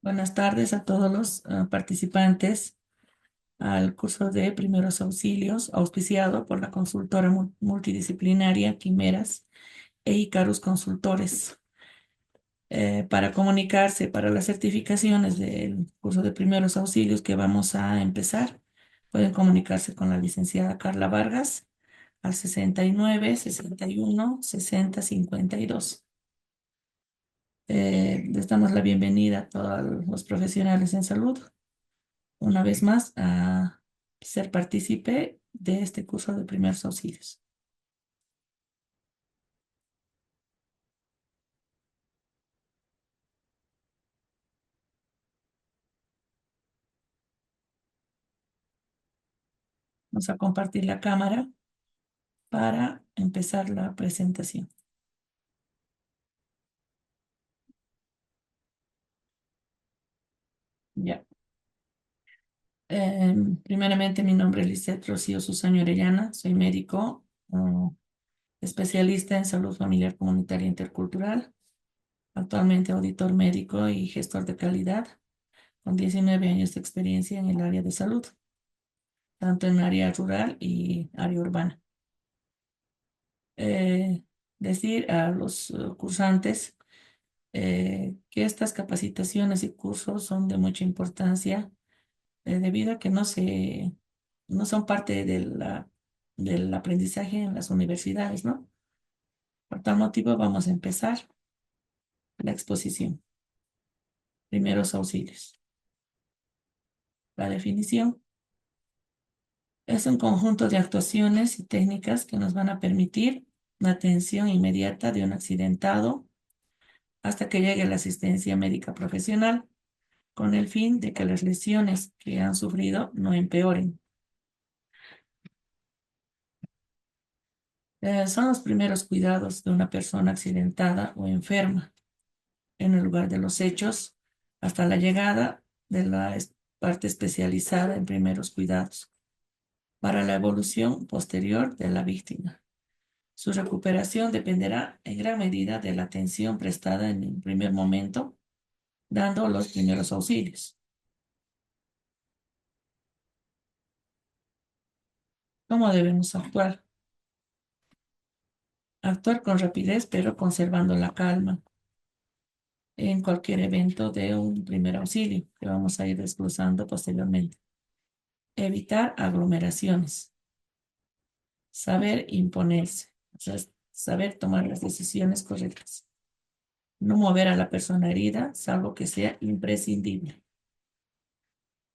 Buenas tardes a todos los participantes al curso de primeros auxilios auspiciado por la consultora multidisciplinaria Quimeras e Icarus Consultores. Para comunicarse para las certificaciones del curso de primeros auxilios que vamos a empezar, pueden comunicarse con la licenciada Carla Vargas al 69 61 60 52. Les damos la bienvenida a todos los profesionales en salud una vez más a ser partícipe de este curso de primeros auxilios. Vamos a compartir la cámara para empezar la presentación. Ya. Primeramente, mi nombre es Lisette Rocío Susaño Orellana. Soy médico, especialista en salud familiar comunitaria intercultural. Actualmente auditor médico y gestor de calidad, con 19 años de experiencia en el área de salud, tanto en área rural y área urbana. eh, Decir a los cursantes que estas capacitaciones y cursos son de mucha importancia debido a que no son parte de del aprendizaje en las universidades, ¿no? Por tal motivo vamos a empezar la exposición. Primeros auxilios. La definición es un conjunto de actuaciones y técnicas que nos van a permitir la atención inmediata de un accidentado hasta que llegue la asistencia médica profesional, con el fin de que las lesiones que han sufrido no empeoren. Son los primeros cuidados de una persona accidentada o enferma en el lugar de los hechos hasta la llegada de la parte especializada en primeros cuidados para la evolución posterior de la víctima. Su recuperación dependerá en gran medida de la atención prestada en el primer momento, dando los primeros auxilios. ¿Cómo debemos actuar? Actuar con rapidez, pero conservando la calma en cualquier evento de un primer auxilio, que vamos a ir desglosando posteriormente. Evitar aglomeraciones. Saber imponerse, o sea, saber tomar las decisiones correctas. No mover a la persona herida, salvo que sea imprescindible.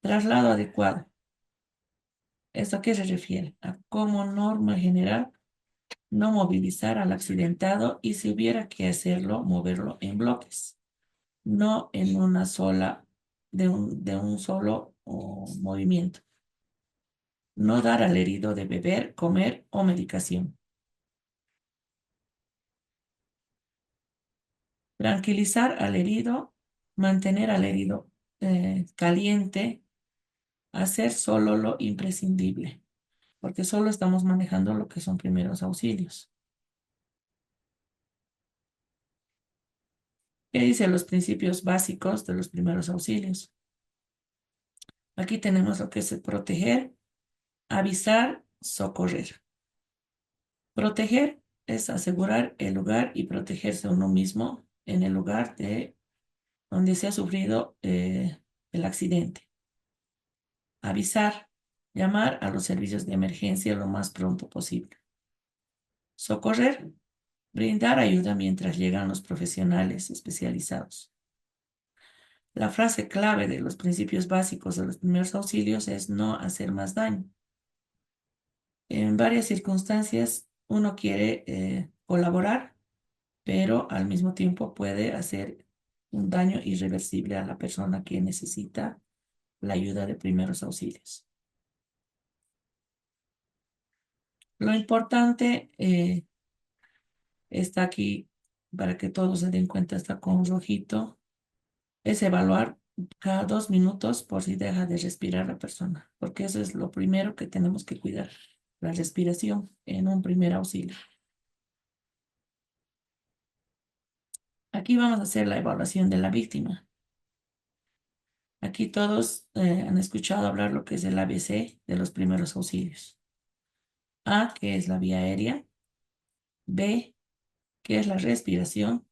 Traslado adecuado. ¿Esto a qué se refiere? A como norma general no movilizar al accidentado y si hubiera que hacerlo, moverlo en bloques, no en una sola, de un solo movimiento. No dar al herido de beber, comer o medicación. Tranquilizar al herido, mantener al herido caliente, hacer solo lo imprescindible, porque solo estamos manejando lo que son primeros auxilios. ¿Qué dicen los principios básicos de los primeros auxilios? Aquí tenemos lo que es proteger, avisar, socorrer. Proteger es asegurar el lugar y protegerse a uno mismo en el lugar de donde se ha sufrido el accidente. Avisar, llamar a los servicios de emergencia lo más pronto posible. Socorrer, brindar ayuda mientras llegan los profesionales especializados. La frase clave de los principios básicos de los primeros auxilios es no hacer más daño. En varias circunstancias uno quiere colaborar, pero al mismo tiempo puede hacer un daño irreversible a la persona que necesita la ayuda de primeros auxilios. Lo importante está aquí, para que todos se den cuenta, está con rojito, es evaluar cada 2 minutos por si deja de respirar la persona, porque eso es lo primero que tenemos que cuidar, la respiración en un primer auxilio. Aquí vamos a hacer la evaluación de la víctima. Aquí todos han escuchado hablar lo que es el ABC de los primeros auxilios. A, que es la vía aérea. B, que es la respiración.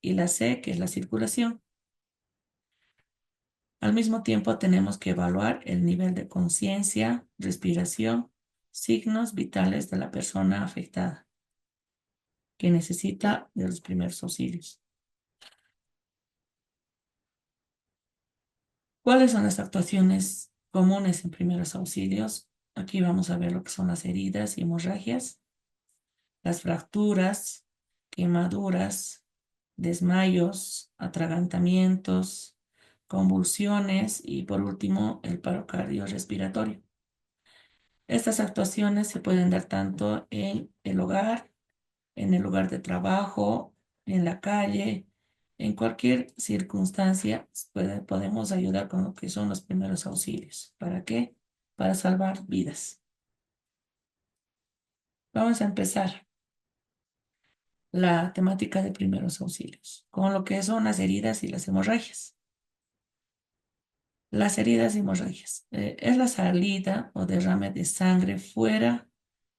Y la C, que es la circulación. Al mismo tiempo tenemos que evaluar el nivel de conciencia, respiración, signos vitales de la persona afectada que necesita de los primeros auxilios. ¿Cuáles son las actuaciones comunes en primeros auxilios? Aquí vamos a ver lo que son las heridas y hemorragias, las fracturas, quemaduras, desmayos, atragantamientos, convulsiones y por último el paro cardiorrespiratorio. Estas actuaciones se pueden dar tanto en el hogar, en el lugar de trabajo, en la calle, en cualquier circunstancia podemos ayudar con lo que son los primeros auxilios. ¿Para qué? Para salvar vidas. Vamos a empezar la temática de primeros auxilios con lo que son las heridas y las hemorragias. Las heridas y hemorragias es la salida o derrame de sangre fuera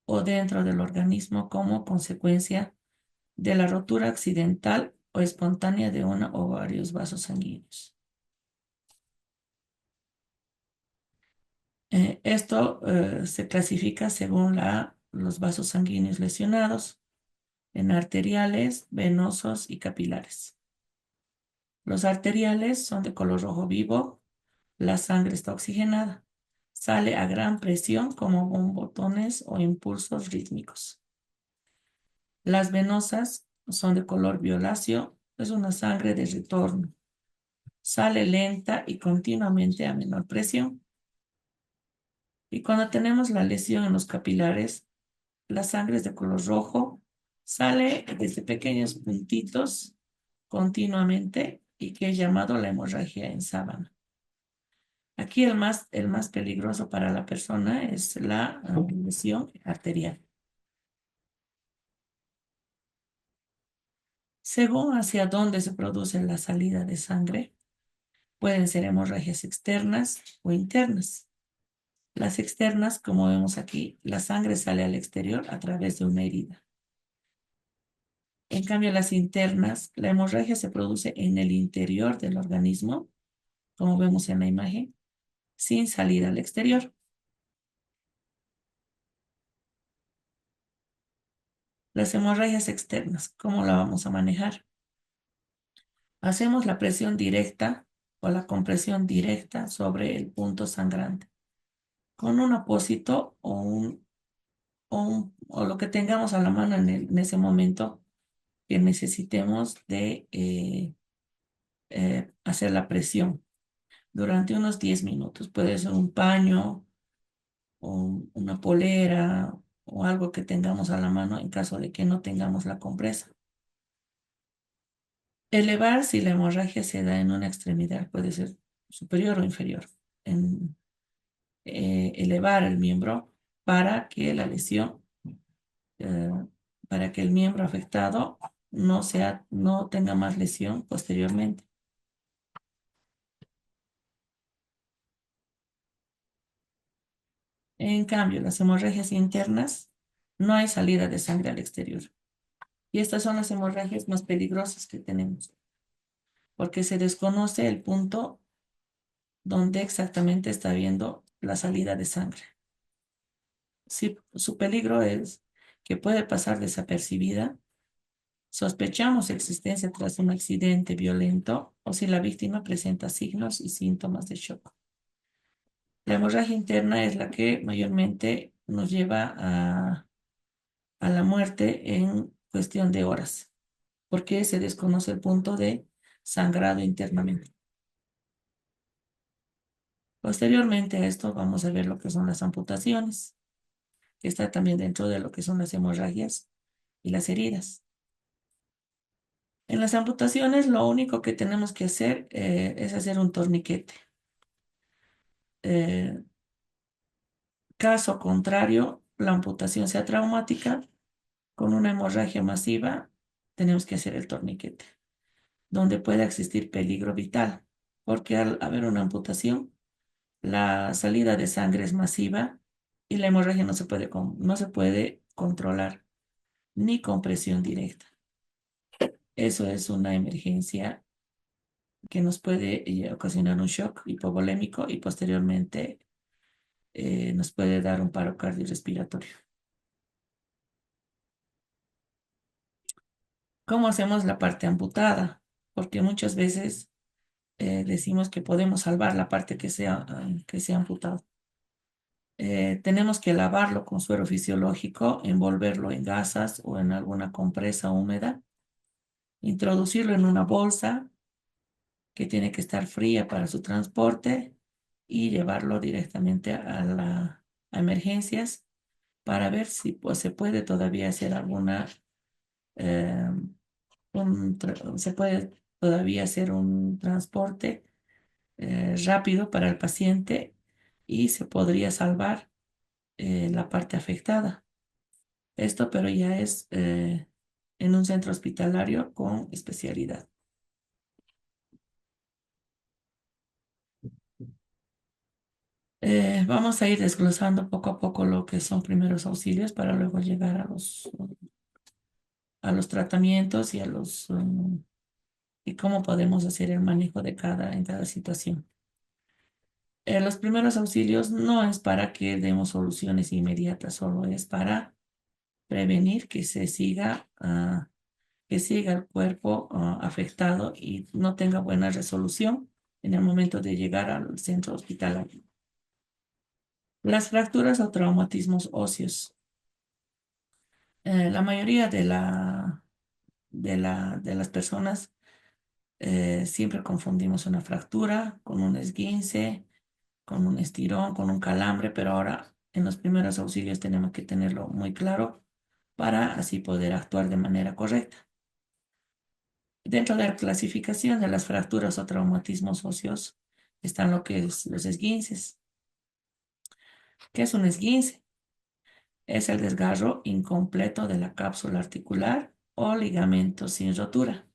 o dentro del organismo como consecuencia de la rotura accidental o espontánea de uno o varios vasos sanguíneos. Esto se clasifica según los vasos sanguíneos lesionados en arteriales, venosos y capilares. Los arteriales son de color rojo vivo, la sangre está oxigenada, sale a gran presión como bombotones o impulsos rítmicos. Las venosas son de color violáceo, es una sangre de retorno, sale lenta y continuamente a menor presión. Y cuando tenemos la lesión en los capilares, la sangre es de color rojo, sale desde pequeños puntitos continuamente y que es llamado la hemorragia en sábana. Aquí el más peligroso para la persona es la lesión arterial. Según hacia dónde se produce la salida de sangre, pueden ser hemorragias externas o internas. Las externas, como vemos aquí, la sangre sale al exterior a través de una herida. En cambio, las internas, la hemorragia se produce en el interior del organismo, como vemos en la imagen, sin salir al exterior. Las hemorragias externas, ¿cómo la vamos a manejar? Hacemos la presión directa o la compresión directa sobre el punto sangrante con un apósito o lo que tengamos a la mano en ese momento que necesitemos de hacer la presión durante unos 10 minutos. Puede ser un paño o una polera o algo que tengamos a la mano en caso de que no tengamos la compresa. Elevar si la hemorragia se da en una extremidad, puede ser superior o inferior. Elevar el miembro para que la lesión, eh, para que el miembro afectado no tenga más lesión posteriormente. En cambio, las hemorragias internas, no hay salida de sangre al exterior. Y estas son las hemorragias más peligrosas que tenemos, porque se desconoce el punto donde exactamente está habiendo la salida de sangre. Si su peligro es que puede pasar desapercibida, sospechamos existencia tras un accidente violento o si la víctima presenta signos y síntomas de shock. La hemorragia interna es la que mayormente nos lleva a la muerte en cuestión de horas, porque se desconoce el punto de sangrado internamente. Posteriormente a esto vamos a ver lo que son las amputaciones, que está también dentro de lo que son las hemorragias y las heridas. En las amputaciones lo único que tenemos que hacer es hacer un torniquete. Eh, Caso contrario, la amputación sea traumática, con una hemorragia masiva, tenemos que hacer el torniquete, donde pueda existir peligro vital. porque al haber una amputación, la salida de sangre es masiva y la hemorragia no se puede controlar ni con presión directa. Eso es una emergencia que nos puede ocasionar un shock hipovolémico y posteriormente nos puede dar un paro cardiorrespiratorio. ¿Cómo hacemos la parte amputada? Porque muchas veces decimos que podemos salvar la parte que se ha amputado. Tenemos que lavarlo con suero fisiológico, envolverlo en gasas o en alguna compresa húmeda, introducirlo en una bolsa que tiene que estar fría para su transporte y llevarlo directamente a emergencias para ver si pues, se puede todavía hacer eh, se puede todavía hacer un transporte rápido para el paciente y se podría salvar la parte afectada. Esto, pero ya es en un centro hospitalario con especialidad. Vamos a ir desglosando poco a poco lo que son primeros auxilios para luego llegar a los tratamientos y y cómo podemos hacer el manejo en cada situación. Los primeros auxilios no es para que demos soluciones inmediatas, solo es para prevenir que siga el cuerpo afectado y no tenga buena resolución en el momento de llegar al centro hospitalario. Las fracturas o traumatismos óseos. La mayoría de las personas siempre confundimos una fractura con un esguince, con un estirón, con un calambre, pero ahora en los primeros auxilios tenemos que tenerlo muy claro para así poder actuar de manera correcta. Dentro de la clasificación de las fracturas o traumatismos óseos están lo que es los esguinces. ¿Qué es un esguince? Es el desgarro incompleto de la cápsula articular o ligamento sin rotura.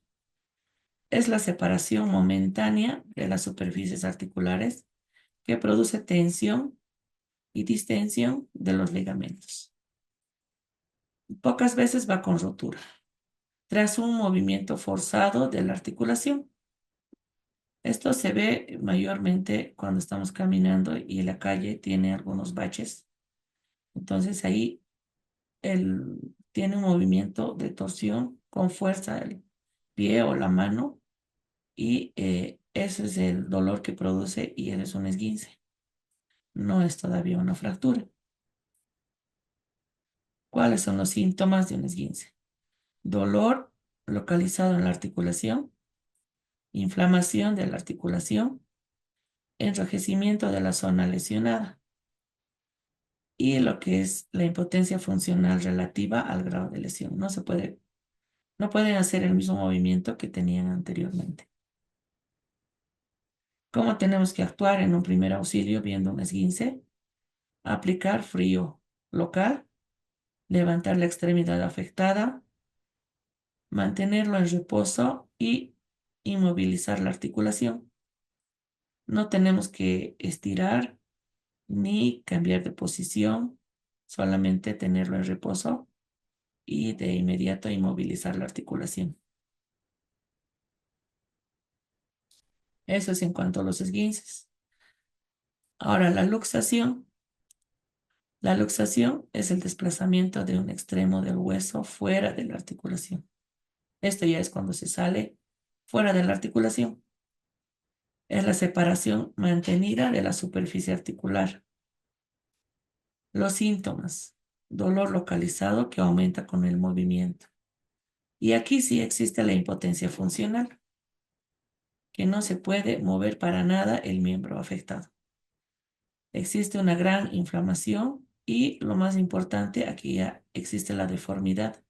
Es la separación momentánea de las superficies articulares que produce tensión y distensión de los ligamentos. Pocas veces va con rotura, tras un movimiento forzado de la articulación. Esto se ve mayormente cuando estamos caminando y la calle tiene algunos baches. Entonces ahí tiene un movimiento de torsión con fuerza del pie o la mano y ese es el dolor que produce y ese es un esguince. No es todavía una fractura. ¿Cuáles son los síntomas de un esguince? Dolor localizado en la articulación, inflamación de la articulación, enrojecimiento de la zona lesionada y lo que es la impotencia funcional relativa al grado de lesión. No pueden hacer el mismo movimiento que tenían anteriormente. ¿Cómo tenemos que actuar en un primer auxilio viendo un esguince? Aplicar frío local, levantar la extremidad afectada, mantenerlo en reposo y inmovilizar la articulación. No tenemos que estirar ni cambiar de posición, solamente tenerlo en reposo y de inmediato inmovilizar la articulación. Eso es en cuanto a los esguinces. Ahora, la luxación. La luxación es el desplazamiento de un extremo del hueso fuera de la articulación. Esto ya es cuando se sale fuera de la articulación. Es la separación mantenida de la superficie articular. Los síntomas. Dolor localizado que aumenta con el movimiento. Y aquí sí existe la impotencia funcional, que no se puede mover para nada el miembro afectado. Existe una gran inflamación y lo más importante, aquí ya existe la deformidad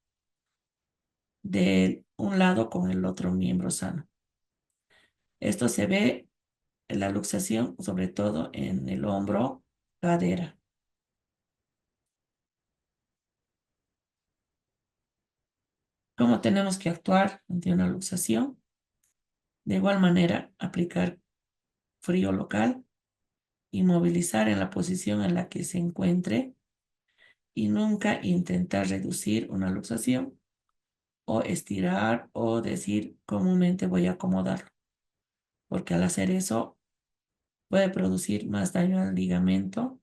de un lado con el otro miembro sano. Esto se ve en la luxación, sobre todo en el hombro, cadera. ¿Cómo tenemos que actuar ante una luxación? De igual manera, aplicar frío local, inmovilizar en la posición en la que se encuentre y nunca intentar reducir una luxación o estirar o decir comúnmente voy a acomodarlo, porque al hacer eso puede producir más daño al ligamento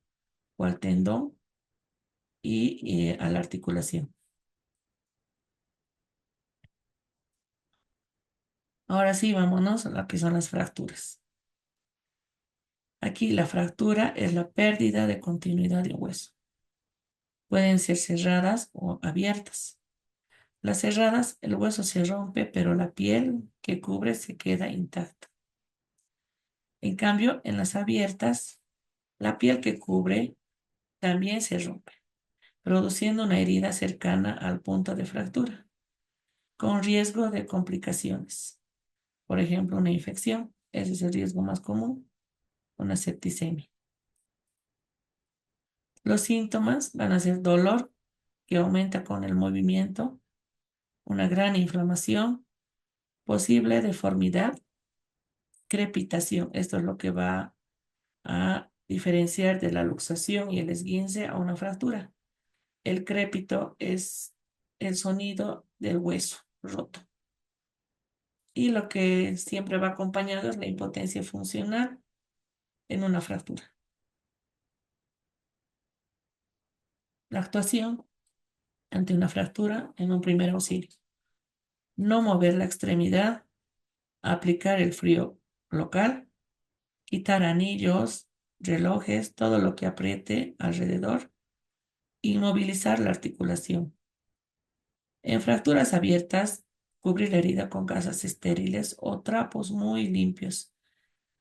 o al tendón y a la articulación. Ahora sí, vámonos a lo que son las fracturas. Aquí la fractura es la pérdida de continuidad de hueso. Pueden ser cerradas o abiertas. Las cerradas, el hueso se rompe, pero la piel que cubre se queda intacta. En cambio, en las abiertas, la piel que cubre también se rompe, produciendo una herida cercana al punto de fractura, con riesgo de complicaciones. Por ejemplo, una infección, ese es el riesgo más común, una septicemia. Los síntomas van a ser dolor que aumenta con el movimiento, una gran inflamación, posible deformidad, crepitación. Esto es lo que va a diferenciar de la luxación y el esguince a una fractura. El crépito es el sonido del hueso roto. Y lo que siempre va acompañado es la impotencia funcional en una fractura. La actuación ante una fractura en un primer auxilio. No mover la extremidad, aplicar el frío local, quitar anillos, relojes, todo lo que apriete alrededor, inmovilizar la articulación. En fracturas abiertas, cubrir la herida con gasas estériles o trapos muy limpios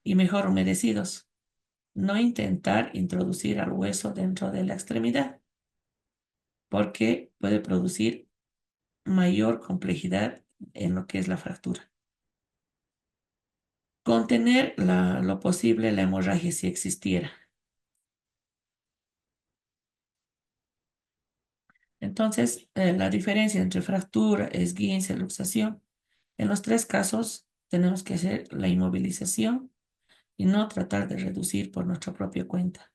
y mejor humedecidos. No intentar introducir al hueso dentro de la extremidad, porque puede producir mayor complejidad en lo que es la fractura. Contener lo posible la hemorragia si existiera. Entonces, la diferencia entre fractura, esguince, luxación, en los tres casos tenemos que hacer la inmovilización y no tratar de reducir por nuestra propia cuenta,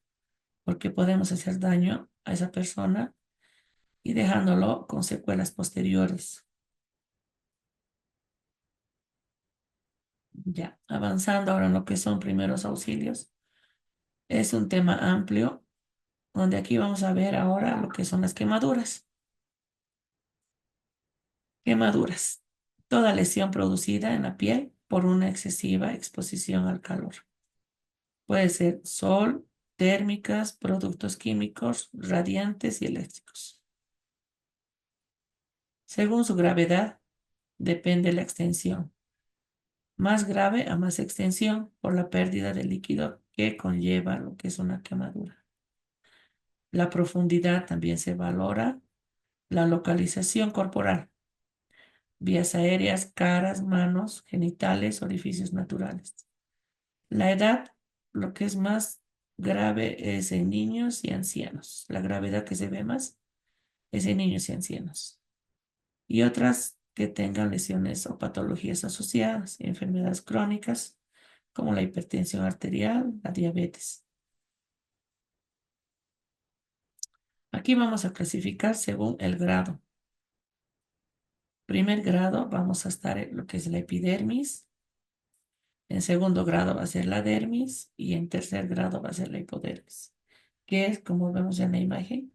porque podemos hacer daño a esa persona y dejándolo con secuelas posteriores. Ya, avanzando ahora en lo que son primeros auxilios. Es un tema amplio, donde aquí vamos a ver ahora lo que son las quemaduras. Quemaduras. Toda lesión producida en la piel por una excesiva exposición al calor. Puede ser sol, térmicas, productos químicos, radiantes y eléctricos. Según su gravedad, depende la extensión. Más grave a más extensión por la pérdida de líquido que conlleva lo que es una quemadura. La profundidad también se valora. La localización corporal. Vías aéreas, caras, manos, genitales, orificios naturales. La edad, lo que es más grave es en niños y ancianos. La gravedad que se ve más es en niños y ancianos. Y otras que tengan lesiones o patologías asociadas, enfermedades crónicas, como la hipertensión arterial, la diabetes. Aquí vamos a clasificar según el grado. Primer grado vamos a estar en lo que es la epidermis. En segundo grado va a ser la dermis y en tercer grado va a ser la hipodermis, que es, como vemos en la imagen,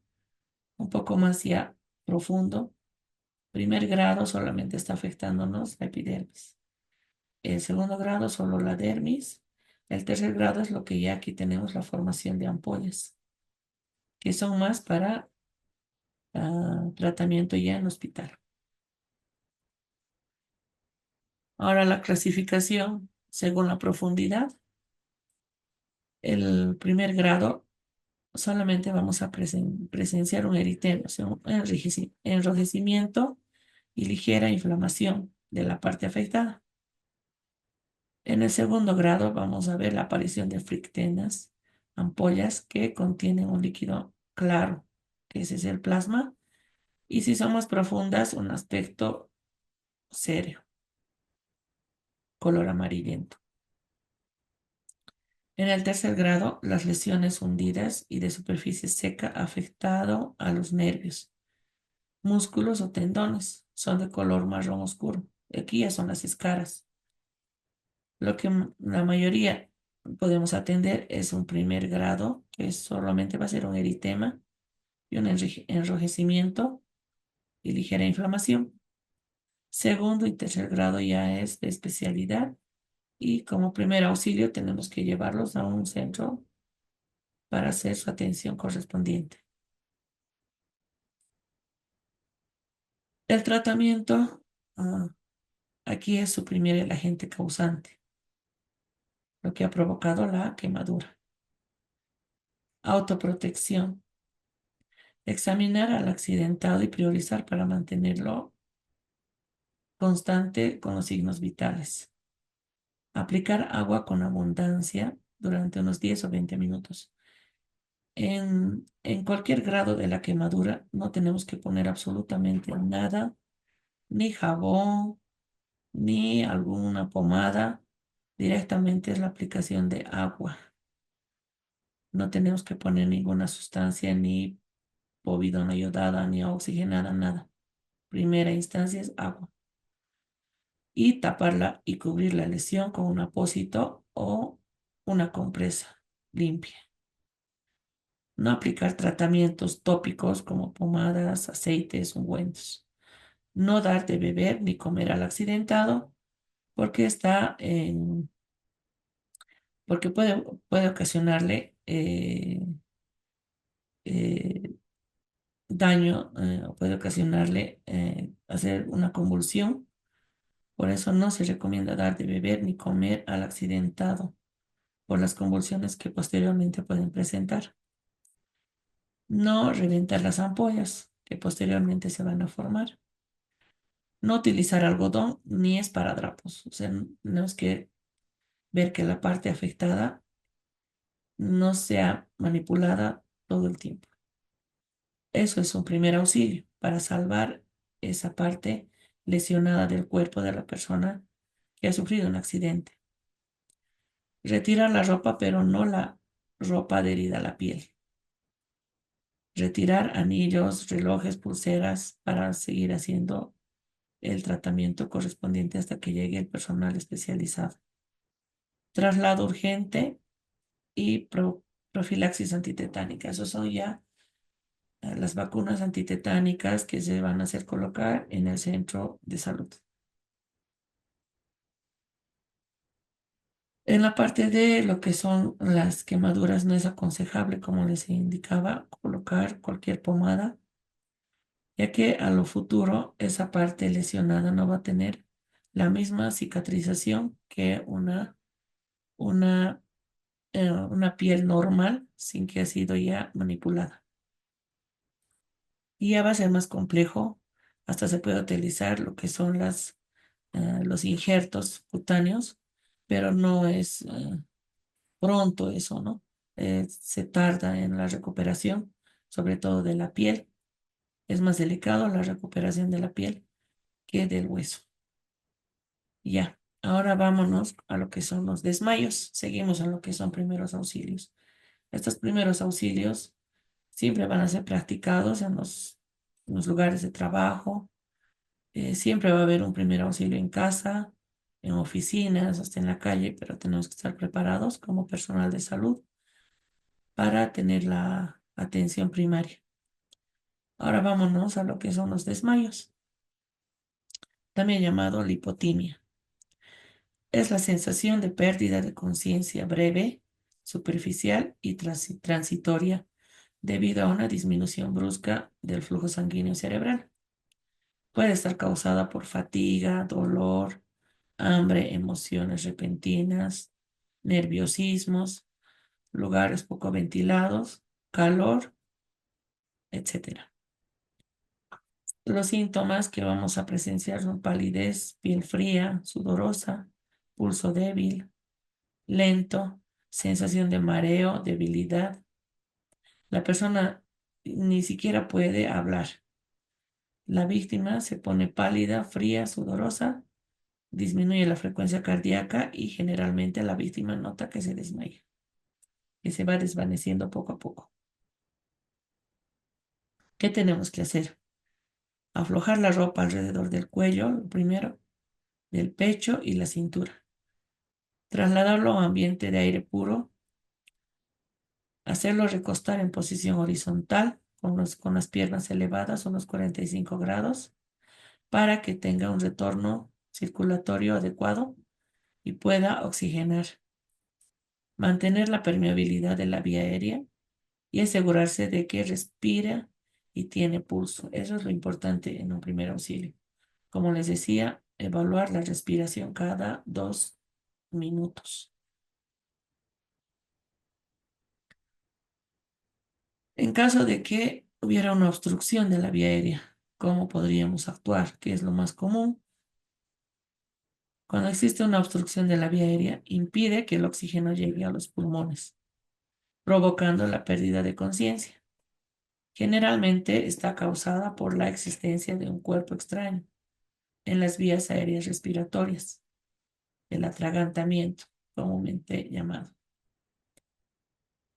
un poco más ya profundo. Primer grado solamente está afectándonos la epidermis. El segundo grado solo la dermis. El tercer grado es lo que ya aquí tenemos la formación de ampollas, que son más para tratamiento ya en hospital. Ahora la clasificación según la profundidad. El primer grado solamente vamos a presenciar un eritema, o sea, un enrojecimiento y ligera inflamación de la parte afectada. En el segundo grado vamos a ver la aparición de frictenas, ampollas que contienen un líquido claro, que ese es el plasma, y si son más profundas, un aspecto serio, color amarillento. En el tercer grado, las lesiones hundidas y de superficie seca afectado a los nervios, músculos o tendones. Son de color marrón oscuro. Aquí ya son las escaras. Lo que la mayoría podemos atender es un primer grado, que solamente va a ser un eritema y un enrojecimiento y ligera inflamación. Segundo y tercer grado ya es de especialidad y como primer auxilio tenemos que llevarlos a un centro para hacer su atención correspondiente. El tratamiento aquí es suprimir el agente causante, lo que ha provocado la quemadura. Autoprotección. Examinar al accidentado y priorizar para mantenerlo constante con los signos vitales. Aplicar agua con abundancia durante unos 10 o 20 minutos. En cualquier grado de la quemadura no tenemos que poner absolutamente nada, ni jabón, ni alguna pomada. Directamente es la aplicación de agua. No tenemos que poner ninguna sustancia, ni povidona yodada, ni oxigenada, nada. Primera instancia es agua. Y taparla y cubrir la lesión con un apósito o una compresa limpia. No aplicar tratamientos tópicos como pomadas, aceites, ungüentos. No dar de beber ni comer al accidentado porque porque puede ocasionarle eh, daño, o puede ocasionarle hacer una convulsión. Por eso no se recomienda dar de beber ni comer al accidentado por las convulsiones que posteriormente pueden presentar. No reventar las ampollas que posteriormente se van a formar. No utilizar algodón ni esparadrapos. O sea, tenemos que ver que la parte afectada no sea manipulada todo el tiempo. Eso es un primer auxilio para salvar esa parte lesionada del cuerpo de la persona que ha sufrido un accidente. Retirar la ropa, pero no la ropa adherida a la piel. Retirar anillos, relojes, pulseras para seguir haciendo el tratamiento correspondiente hasta que llegue el personal especializado. Traslado urgente y profilaxis antitetánica. Esos son ya las vacunas antitetánicas que se van a hacer colocar en el centro de salud. En la parte de lo que son las quemaduras no es aconsejable, como les indicaba, colocar cualquier pomada, ya que a lo futuro esa parte lesionada no va a tener la misma cicatrización que una, una piel normal sin que ha sido ya manipulada. Y ya va a ser más complejo, hasta se puede utilizar lo que son los injertos cutáneos, pero no es pronto eso, ¿no? Se tarda en la recuperación, sobre todo de la piel. Es más delicado la recuperación de la piel que del hueso. Ya, ahora vámonos a lo que son los desmayos. Seguimos en lo que son primeros auxilios. Estos primeros auxilios siempre van a ser practicados en los lugares de trabajo. Siempre va a haber un primer auxilio en casa, en oficinas, hasta en la calle, pero tenemos que estar preparados como personal de salud para tener la atención primaria. Ahora vámonos a lo que son los desmayos, también llamado lipotimia. Es la sensación de pérdida de conciencia breve, superficial y transitoria debido a una disminución brusca del flujo sanguíneo cerebral. Puede estar causada por fatiga, dolor, hambre, emociones repentinas, nerviosismos, lugares poco ventilados, calor, etcétera. Los síntomas que vamos a presenciar son palidez, piel fría, sudorosa, pulso débil, lento, sensación de mareo, debilidad. La persona ni siquiera puede hablar. La víctima se pone pálida, fría, sudorosa, disminuye la frecuencia cardíaca y generalmente la víctima nota que se desmaya. que se va desvaneciendo poco a poco. ¿Qué tenemos que hacer? Aflojar la ropa alrededor del cuello, lo primero, del pecho y la cintura. Trasladarlo a un ambiente de aire puro. Hacerlo recostar en posición horizontal con las piernas elevadas, unos 45 grados, para que tenga un retorno circulatorio adecuado y pueda oxigenar. Mantener la permeabilidad de la vía aérea y asegurarse de que respira y tiene pulso. Eso es lo importante en un primer auxilio. Como les decía, evaluar la respiración cada 2 minutos. En caso de que hubiera una obstrucción de la vía aérea, ¿cómo podríamos actuar? ¿Qué es lo más común? Cuando existe una obstrucción de la vía aérea, impide que el oxígeno llegue a los pulmones, provocando la pérdida de conciencia. Generalmente está causada por la existencia de un cuerpo extraño en las vías aéreas respiratorias, el atragantamiento, comúnmente llamado.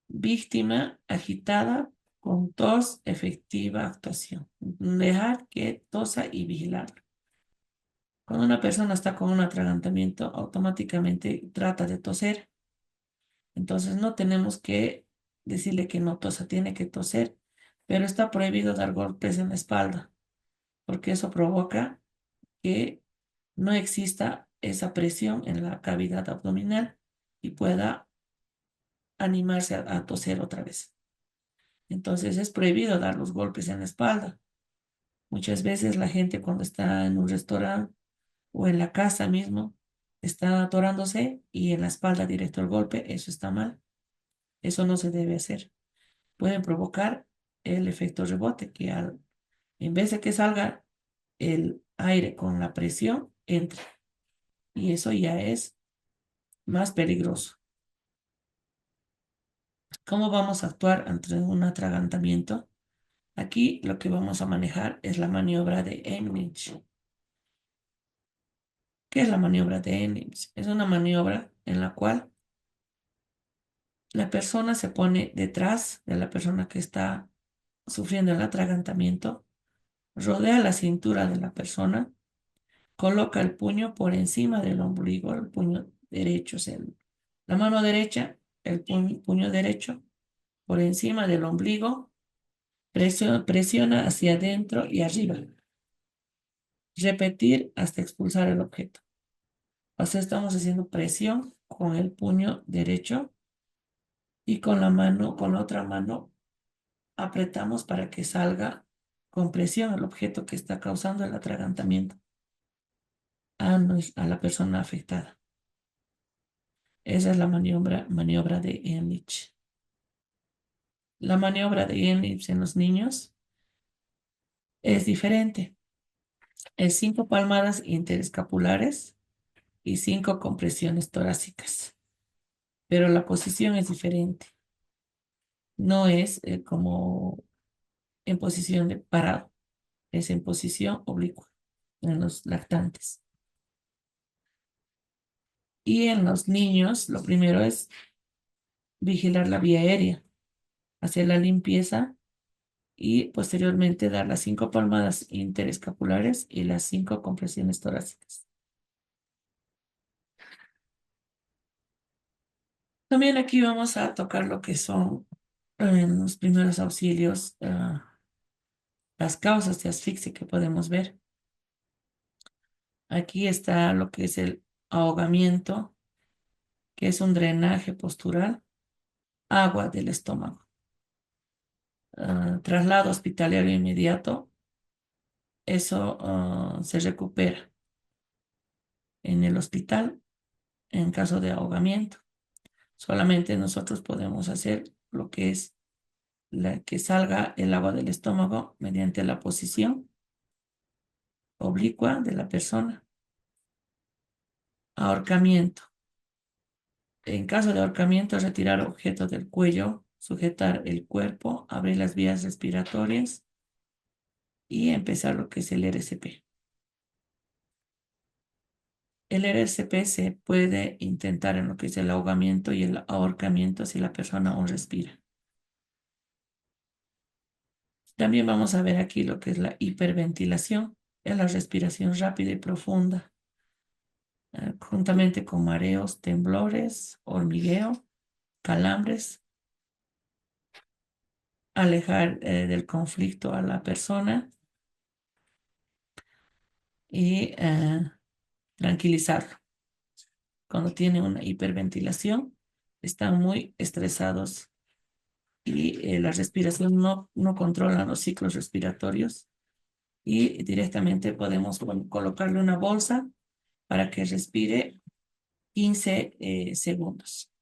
Víctima agitada con tos, efectiva actuación. Dejar que tosa y vigilar. Cuando una persona está con un atragantamiento, automáticamente trata de toser. Entonces no tenemos que decirle que no tosa, tiene que toser, pero está prohibido dar golpes en la espalda, porque eso provoca que no exista esa presión en la cavidad abdominal y pueda animarse a toser otra vez. Entonces es prohibido dar los golpes en la espalda. Muchas veces la gente cuando está en un restaurante o en la casa mismo está atorándose y en la espalda directo el golpe, eso está mal. Eso no se debe hacer. Pueden provocar el efecto rebote, que en vez de que salga el aire con la presión, entra. Y eso ya es más peligroso. ¿Cómo vamos a actuar ante un atragantamiento? Aquí lo que vamos a manejar es la maniobra de Emlich. ¿Qué es la maniobra de Emlich? Es una maniobra en la cual la persona se pone detrás de la persona que está sufriendo el atragantamiento, rodea la cintura de la persona, coloca el puño por encima del ombligo, el puño derecho, o sea, la mano derecha, el puño derecho por encima del ombligo, presiona hacia adentro y arriba. Repetir hasta expulsar el objeto. O sea, estamos haciendo presión con el puño derecho y con la otra mano apretamos para que salga con presión el objeto que está causando el atragantamiento a la persona afectada. Esa es la maniobra de Ehrlich. La maniobra de Ehrlich en los niños es diferente. Es 5 palmadas interescapulares y 5 compresiones torácicas. Pero la posición es diferente. No es como en posición de parado, es en posición oblicua en los lactantes. Y en los niños, lo primero es vigilar la vía aérea, hacer la limpieza y posteriormente dar las 5 palmadas interescapulares y las 5 compresiones torácicas. También aquí vamos a tocar lo que son en los primeros auxilios, las causas de asfixia que podemos ver. Aquí está lo que es el ahogamiento, que es un drenaje postural, agua del estómago. Traslado hospitalario inmediato, eso se recupera en el hospital en caso de ahogamiento. Solamente nosotros podemos hacer lo que es que salga el agua del estómago mediante la posición oblicua de la persona. Ahorcamiento. En caso de ahorcamiento, retirar objetos del cuello, sujetar el cuerpo, abrir las vías respiratorias y empezar lo que es el RCP. El RCP se puede intentar en lo que es el ahogamiento y el ahorcamiento si la persona aún respira. También vamos a ver aquí lo que es la hiperventilación, es la respiración rápida y profunda, juntamente con mareos, temblores, hormigueo, calambres, alejar del conflicto a la persona y tranquilizarlo. Cuando tiene una hiperventilación, están muy estresados y la respiración no controlan los ciclos respiratorios y directamente podemos colocarle una bolsa para que respire 15 segundos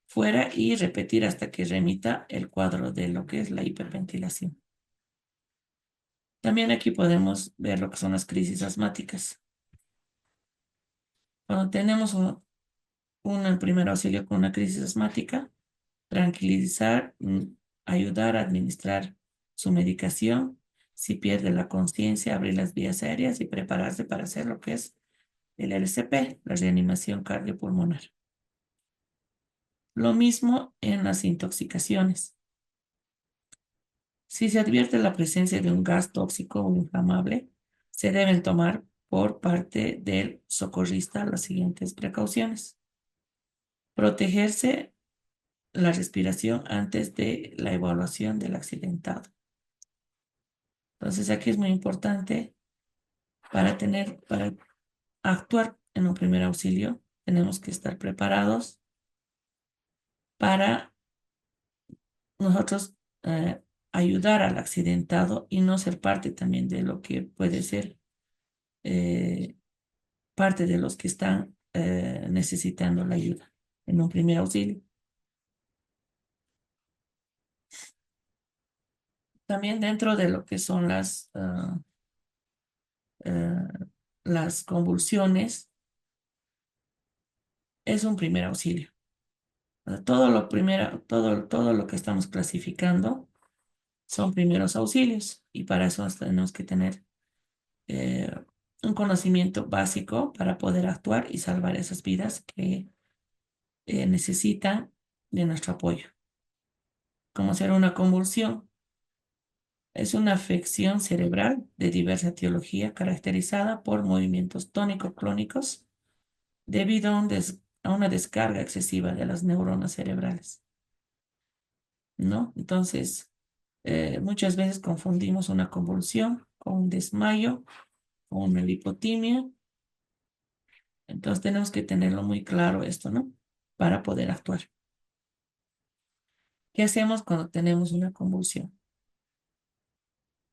fuera y repetir hasta que remita el cuadro de lo que es la hiperventilación. También aquí podemos ver lo que son las crisis asmáticas. Cuando tenemos un primer auxilio con una crisis asmática, tranquilizar, ayudar a administrar su medicación. Si pierde la conciencia, abrir las vías aéreas y prepararse para hacer lo que es el RCP, la reanimación cardiopulmonar. Lo mismo en las intoxicaciones. Si se advierte la presencia de un gas tóxico o inflamable, se deben tomar por parte del socorrista las siguientes precauciones. Protegerse la respiración antes de la evaluación del accidentado. Entonces aquí es muy importante para actuar en un primer auxilio, tenemos que estar preparados para nosotros ayudar al accidentado y no ser parte también de lo que puede ser eh, parte de los que están necesitando la ayuda en un primer auxilio. También dentro de lo que son eh, las convulsiones, es un primer auxilio. Todo lo que estamos clasificando son primeros auxilios y para eso tenemos que tener eh, un conocimiento básico para poder actuar y salvar esas vidas que necesitan de nuestro apoyo. Como ser una convulsión, es una afección cerebral de diversa etiología caracterizada por movimientos tónico-clónicos debido a una descarga excesiva de las neuronas cerebrales, ¿no? Entonces, muchas veces confundimos una convulsión con un desmayo, con una hipotimia. Entonces, tenemos que tenerlo muy claro esto, ¿no? Para poder actuar. ¿Qué hacemos cuando tenemos una convulsión?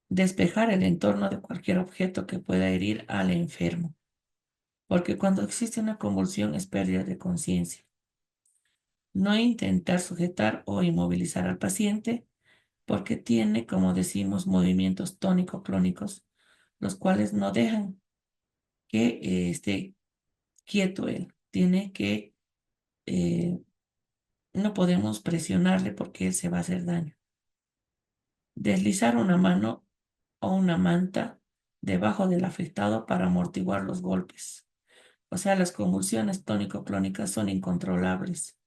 Despejar el entorno de cualquier objeto que pueda herir al enfermo, porque cuando existe una convulsión es pérdida de conciencia. No intentar sujetar o inmovilizar al paciente porque tiene, como decimos, movimientos tónico-clónicos, los cuales no dejan que esté quieto él. Eh, no podemos presionarle porque él se va a hacer daño. Deslizar una mano o una manta debajo del afectado para amortiguar los golpes. O sea, las convulsiones tónico-clónicas son incontrolables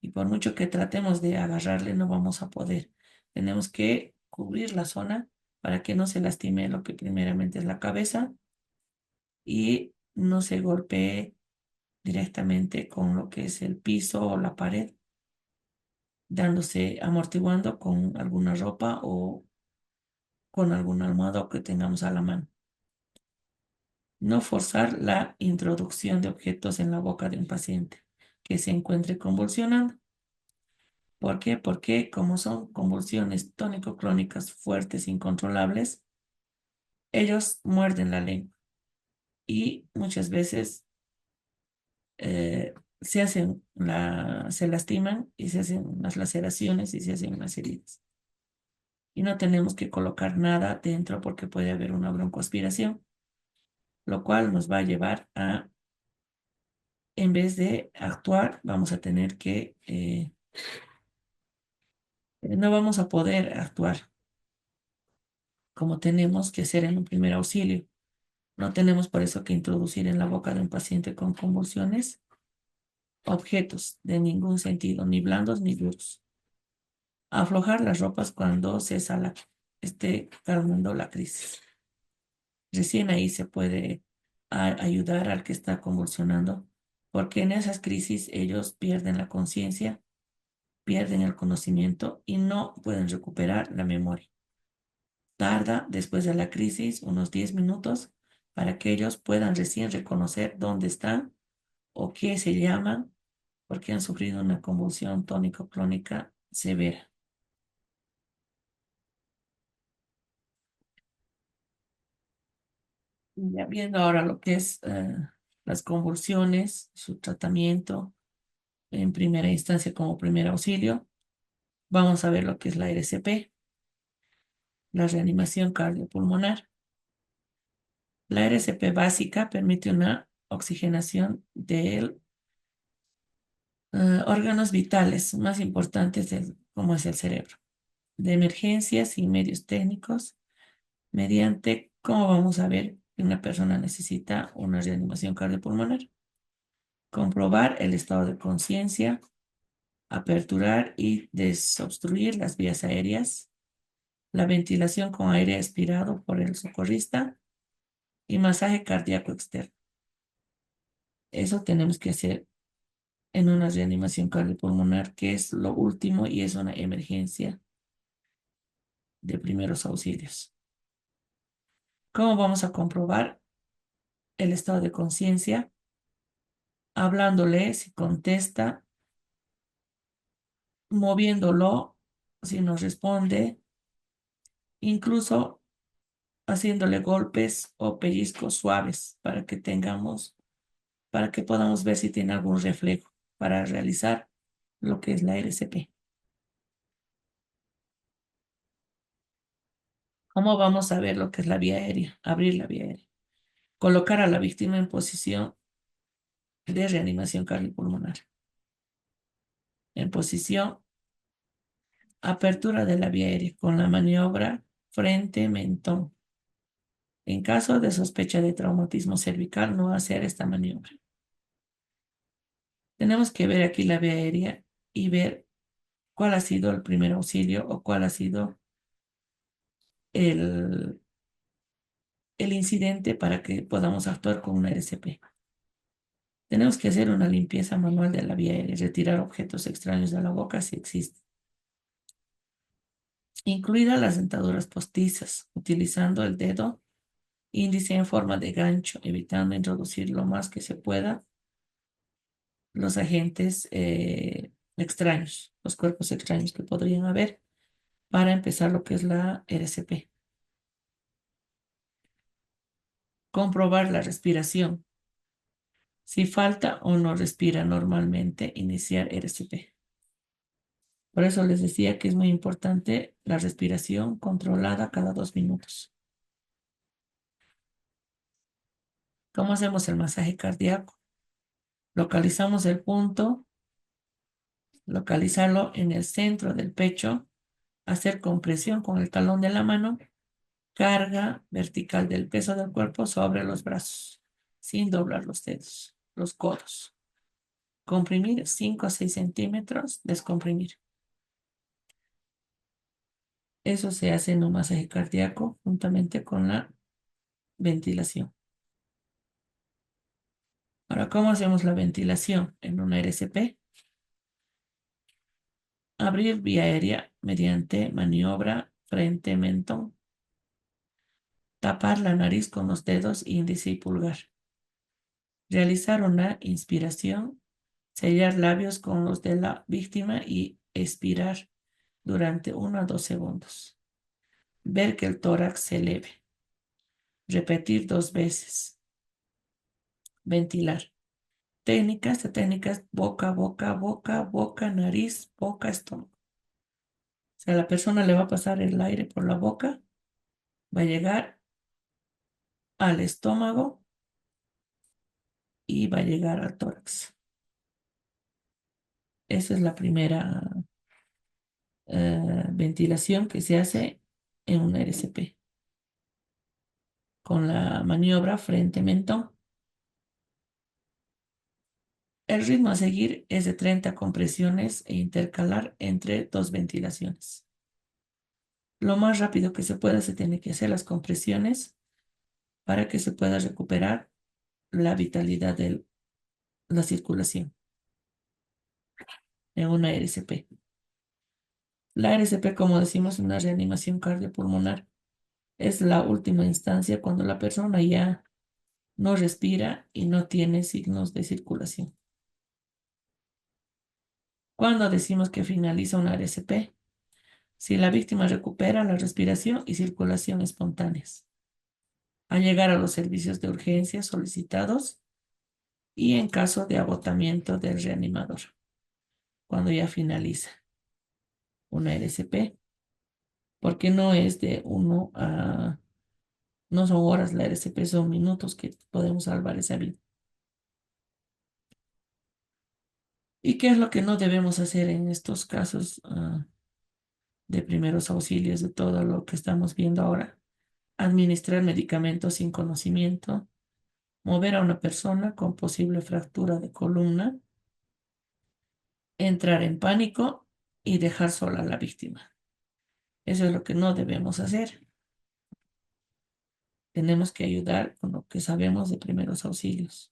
y por mucho que tratemos de agarrarle no vamos a poder. Tenemos que cubrir la zona para que no se lastime lo que primeramente es la cabeza y no se golpee directamente con lo que es el piso o la pared, amortiguando con alguna ropa o con algún almohada que tengamos a la mano. No forzar la introducción de objetos en la boca de un paciente que se encuentre convulsionando. ¿Por qué? Porque como son convulsiones tónico-clónicas fuertes e incontrolables, ellos muerden la lengua y muchas veces eh, se lastiman y se hacen unas laceraciones y se hacen unas heridas. Y no tenemos que colocar nada dentro porque puede haber una broncoaspiración, lo cual nos va a llevar a, en vez de actuar, vamos a tener que, no vamos a poder actuar como tenemos que hacer en un primer auxilio. No tenemos por eso que introducir en la boca de un paciente con convulsiones objetos de ningún sentido, ni blandos ni duros. Aflojar las ropas cuando esté calmando la crisis. Recién ahí se puede ayudar al que está convulsionando, porque en esas crisis ellos pierden la conciencia, pierden el conocimiento y no pueden recuperar la memoria. Tarda, después de la crisis, unos 10 minutos para que ellos puedan recién reconocer dónde están o qué se llaman, porque han sufrido una convulsión tónico-clónica severa. Ya viendo ahora lo que es las convulsiones, su tratamiento en primera instancia como primer auxilio, vamos a ver lo que es la RCP, la reanimación cardiopulmonar. La RCP básica permite una oxigenación de órganos vitales más importantes como es el cerebro, de emergencias y medios técnicos, mediante, como vamos a ver, que una persona necesita una reanimación cardiopulmonar, comprobar el estado de conciencia, aperturar y desobstruir las vías aéreas, la ventilación con aire expirado por el socorrista y masaje cardíaco externo. Eso tenemos que hacer en una reanimación cardiopulmonar, que es lo último y es una emergencia de primeros auxilios. ¿Cómo vamos a comprobar el estado de conciencia? Hablándole si contesta, moviéndolo si nos responde, incluso haciéndole golpes o pellizcos suaves para que podamos ver si tiene algún reflejo para realizar lo que es la RCP. ¿Cómo vamos a ver lo que es la vía aérea? Abrir la vía aérea. Colocar a la víctima en posición de reanimación cardiopulmonar. En posición, apertura de la vía aérea con la maniobra frente-mentón. En caso de sospecha de traumatismo cervical, no hacer esta maniobra. Tenemos que ver aquí la vía aérea y ver cuál ha sido el primer auxilio o cuál ha sido el, el incidente para que podamos actuar con una RCP. Tenemos que hacer una limpieza manual de la vía aérea, retirar objetos extraños de la boca si existen, incluidas las dentaduras postizas, utilizando el dedo índice en forma de gancho, evitando introducir lo más que se pueda los agentes extraños, los cuerpos extraños que podrían haber para empezar lo que es la RCP. Comprobar la respiración. Si falta o no respira normalmente, iniciar RCP. Por eso les decía que es muy importante la respiración controlada cada 2 minutos. ¿Cómo hacemos el masaje cardíaco? Localizamos el punto, localizarlo en el centro del pecho, hacer compresión con el talón de la mano, carga vertical del peso del cuerpo sobre los brazos, sin doblar los dedos, los codos. Comprimir 5 a 6 centímetros, descomprimir. Eso se hace en un masaje cardíaco juntamente con la ventilación. Ahora, ¿cómo hacemos la ventilación en una RCP? Abrir vía aérea mediante maniobra frente-mentón. Tapar la nariz con los dedos índice y pulgar. Realizar una inspiración, sellar labios con los de la víctima y expirar durante 1 a 2 segundos. Ver que el tórax se eleve. Repetir 2 veces. Ventilar. Técnicas, boca, boca, boca, boca, nariz, boca, estómago. O sea, a la persona le va a pasar el aire por la boca, va a llegar al estómago y va a llegar al tórax. Esa es la primera ventilación que se hace en una RCP. con la maniobra frente-mentón. El ritmo a seguir es de 30 compresiones e intercalar entre 2 ventilaciones. Lo más rápido que se pueda se tiene que hacer las compresiones para que se pueda recuperar la vitalidad de la circulación en una RCP. La RCP, como decimos, una reanimación cardiopulmonar, es la última instancia cuando la persona ya no respira y no tiene signos de circulación. Cuando decimos que finaliza una RCP, si la víctima recupera la respiración y circulación espontáneas, al llegar a los servicios de urgencia solicitados y en caso de agotamiento del reanimador, cuando ya finaliza una RCP, porque no es de no son horas la RCP, son minutos que podemos salvar esa vida. ¿Y qué es lo que no debemos hacer en estos casos de primeros auxilios, de todo lo que estamos viendo ahora? Administrar medicamentos sin conocimiento, mover a una persona con posible fractura de columna, entrar en pánico y dejar sola a la víctima. Eso es lo que no debemos hacer. Tenemos que ayudar con lo que sabemos de primeros auxilios.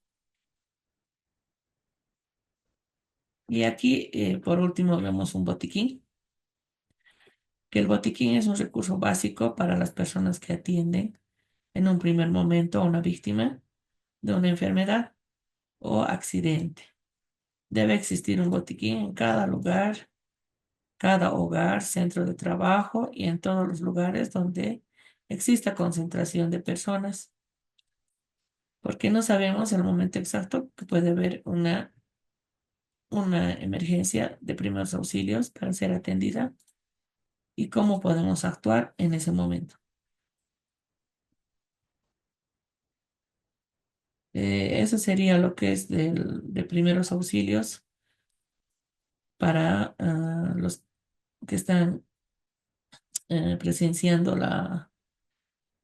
Y aquí, por último, vemos un botiquín, que el botiquín es un recurso básico para las personas que atienden en un primer momento a una víctima de una enfermedad o accidente. Debe existir un botiquín en cada lugar, cada hogar, centro de trabajo y en todos los lugares donde exista concentración de personas, porque no sabemos el momento exacto que puede haber una emergencia de primeros auxilios para ser atendida y cómo podemos actuar en ese momento. Eso sería lo que es de primeros auxilios para los que están presenciando la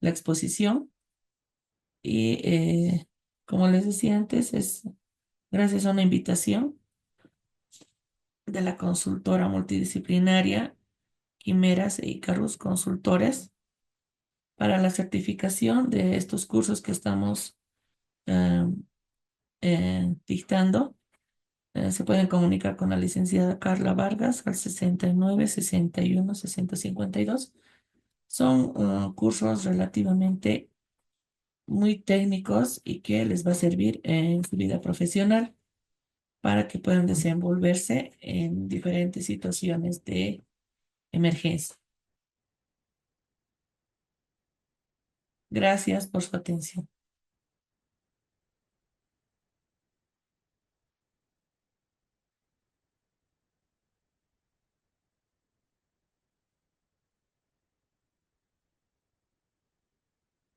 exposición. Y como les decía antes, es gracias a una invitación de la consultora multidisciplinaria Quimeras e Icarus Consultores para la certificación de estos cursos que estamos eh, dictando. Se pueden comunicar con la licenciada Carla Vargas al 69 61 60 52. Son cursos relativamente muy técnicos y que les va a servir en su vida profesional para que puedan desenvolverse en diferentes situaciones de emergencia. Gracias por su atención.